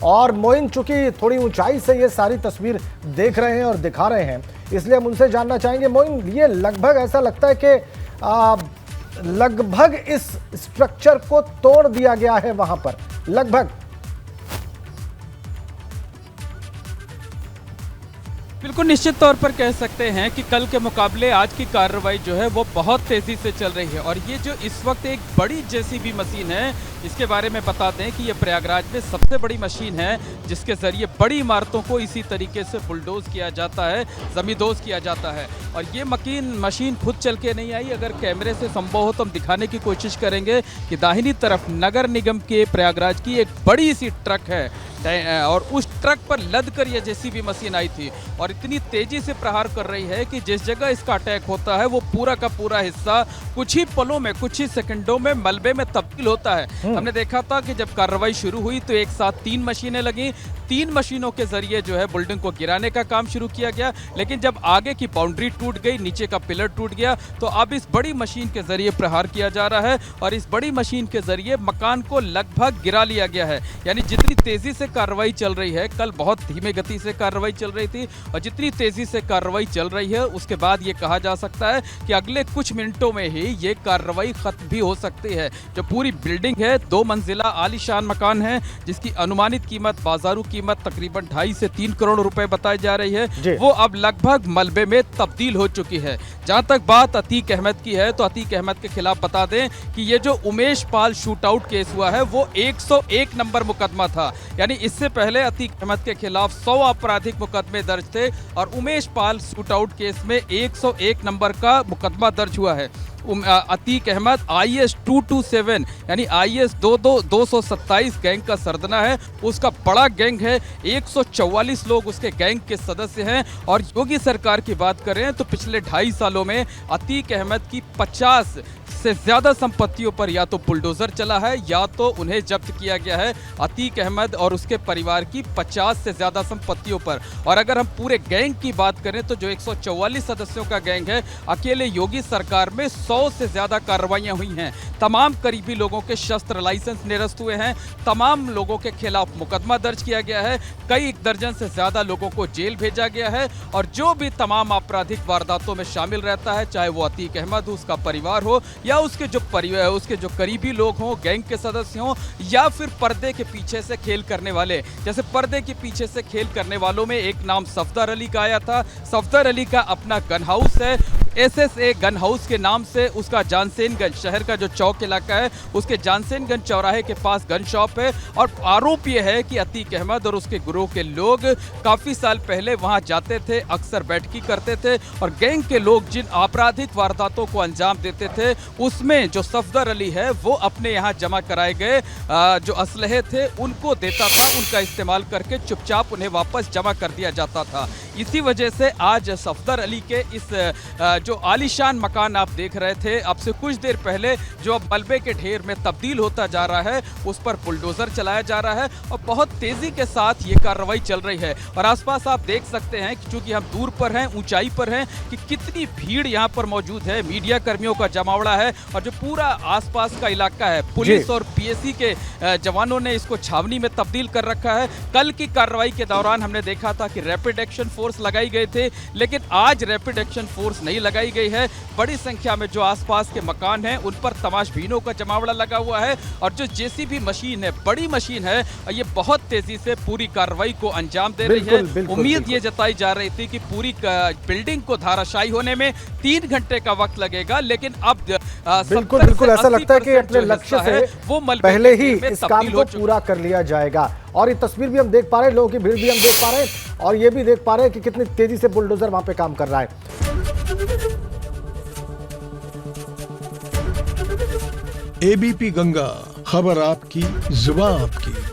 और मोइन चूंकि थोड़ी ऊंचाई से ये सारी तस्वीर देख रहे हैं और दिखा रहे हैं, इसलिए हम उनसे जानना चाहेंगे। मोइन, ये लगभग ऐसा लगता है कि लगभग इस स्ट्रक्चर को तोड़ दिया गया है वहां पर, लगभग। बिल्कुल निश्चित तौर पर कह सकते हैं कि कल के मुकाबले आज की कार्रवाई जो है वो बहुत तेजी से चल रही है। और ये जो इस वक्त एक बड़ी जेसीबी मशीन है, इसके बारे में बता दें कि ये प्रयागराज में सबसे बड़ी मशीन है जिसके जरिए बड़ी इमारतों को इसी तरीके से बुलडोज किया जाता है, जमींदोज किया जाता है। और ये मशीन खुद चल के नहीं आई। अगर कैमरे से संभव हो तो हम दिखाने की कोशिश करेंगे कि दाहिनी तरफ नगर निगम के प्रयागराज की एक बड़ी सी ट्रक है और उस ट्रक पर लद कर यह जेसीबी मशीन आई थी और इतनी तेजी से प्रहार कर रही है कि जिस जगह इसका अटैक होता है वो पूरा का पूरा हिस्सा कुछ ही पलों में, कुछ ही सेकंडों में मलबे में तब्दील होता है। हमने देखा था कि जब कार्रवाई शुरू हुई तो एक साथ 3 मशीनें लगी। 3 मशीनों के जरिए जो है बिल्डिंग को गिराने का काम शुरू किया गया, लेकिन जब आगे की बाउंड्री टूट गई, नीचे का पिलर टूट गया, तो अब इस बड़ी मशीन के जरिए प्रहार किया जा रहा है और इस बड़ी मशीन के जरिए मकान को लगभग गिरा लिया गया है। यानी जितनी तेजी से कार्रवाई चल रही है, कल बहुत धीमे गति से कार्रवाई चल रही थी और जितनी तेजी से कार्रवाई चल रही है उसके बाद ये कहा जा सकता है कि अगले कुछ मिनटों में ही ये कार्रवाई खत्म भी हो सकती है। जो पूरी बिल्डिंग है, 2 मंजिला आलीशान मकान है जिसकी अनुमानित कीमत, बाजारू कीमत तकरीबन 2.5 से 3 करोड़ रुपए बताई जा रही है, वो अब लगभग मलबे में तब्दील हो चुकी है। जहां तक बात अतीक अहमद की है तो अतीक अहमद के खिलाफ बता दें कि ये जो Umesh Pal shoot out case हुआ है वो 101 नंबर मुकदमा था। यानी इससे पहले अतीक अहमद के खिलाफ 100 आपराधिक मुकदमे दर्ज थे और Umesh Pal shoot out case में 101 नंबर का मुकदमा दर्ज हुआ है। अतीक अहमद IS 227 यानी IS 227 गैंग का सरगना है। उसका बड़ा गैंग है, 144 लोग उसके गैंग के सदस्य हैं। और योगी सरकार की बात करें तो पिछले 2.5 सालों में अतीक अहमद की 50 से ज्यादा संपत्तियों पर या तो बुलडोजर चला है या तो उन्हें जब्त किया गया है। अतीक अहमद और उसके परिवार की 50 से ज्यादा संपत्तियों पर। और अगर हम पूरे गैंग की बात करें तो जो 144 सदस्यों का गैंग है, अकेले योगी सरकार में 100 से ज्यादा कार्रवाइयां हुई हैं। तमाम करीबी लोगों के शस्त्र लाइसेंस निरस्त हुए हैं, तमाम लोगों के खिलाफ मुकदमा दर्ज किया गया है, कई दर्जन से ज्यादा लोगों को जेल भेजा गया है। और जो भी तमाम आपराधिक वारदातों में शामिल रहता है, चाहे वो अतीक अहमद हो, उसका परिवार हो या उसके जो करीबी लोग हों, गैंग के सदस्य हों, या फिर पर्दे के पीछे से खेल करने वाले, जैसे पर्दे के पीछे से खेल करने वालों में एक नाम सफदर अली का आया था। सफदर अली का अपना गन हाउस है, SSA गन हाउस के नाम से उसका जानसेनगंज शहर का जो चौक इलाका है, उसके जानसेनगंज चौराहे के पास गन शॉप है। और आरोप यह है कि अतीक अहमद और उसके गिरोह के लोग काफी साल पहले वहां जाते थे, अक्सर बैठकी करते थे और गैंग के लोग जिन आपराधिक वारदातों को अंजाम देते थे उसमें जो सफदर अली है वो अपने यहाँ जमा कराए गए जो असलहे थे उनको देता था, उनका इस्तेमाल करके चुपचाप उन्हें वापस जमा कर दिया जाता था। इसी वजह से आज सफदर अली के इस जो आलीशान मकान आप देख रहे थे, अब से कुछ देर पहले जो अब मलबे के ढेर में तब्दील होता जा रहा है, उस पर बुलडोजर चलाया जा रहा है और बहुत तेजी के साथ ये कार्रवाई चल रही है। और आसपास आप देख सकते हैं कि चूंकि हम दूर पर हैं, ऊंचाई पर हैं, कि कितनी भीड़ यहाँ पर मौजूद है, मीडिया कर्मियों का जमावड़ा है और जो पूरा आसपास का इलाका है, पुलिस और PSC के जवानों ने इसको छावनी में तब्दील कर रखा है। कल की कार्रवाई के दौरान हमने देखा था कि रैपिड एक्शन फोर्स लगाई गई थे, लेकिन आज रैपिड एक्शन फोर्स नहीं लगाई गई है। बड़ी संख्या में जो आसपास के मकान हैं उन पर तमाशबीनों का जमावड़ा लगा हुआ है और जो JCB मशीन है, बड़ी मशीन है, ये बहुत तेजी से पूरी कार्रवाई को अंजाम दे रही है। उम्मीद ये जताई जा रही थी कि पूरी बिल्डिंग को धाराशायी होने में 3 घंटे का वक्त लगेगा, लेकिन अब बिल्कुल ऐसा लगता है कि अपने लक्ष्य से वो पहले ही इस काम को पूरा कर लिया जाएगा। और ये तस्वीर भी हम देख पा रहे हैं, लोगों की भीड़ भी हम देख पा रहे हैं और ये भी देख पा रहे हैं कि कितनी तेजी से बुलडोजर वहां पे काम कर रहा है। ABP गंगा, खबर आपकी, जुबान आपकी।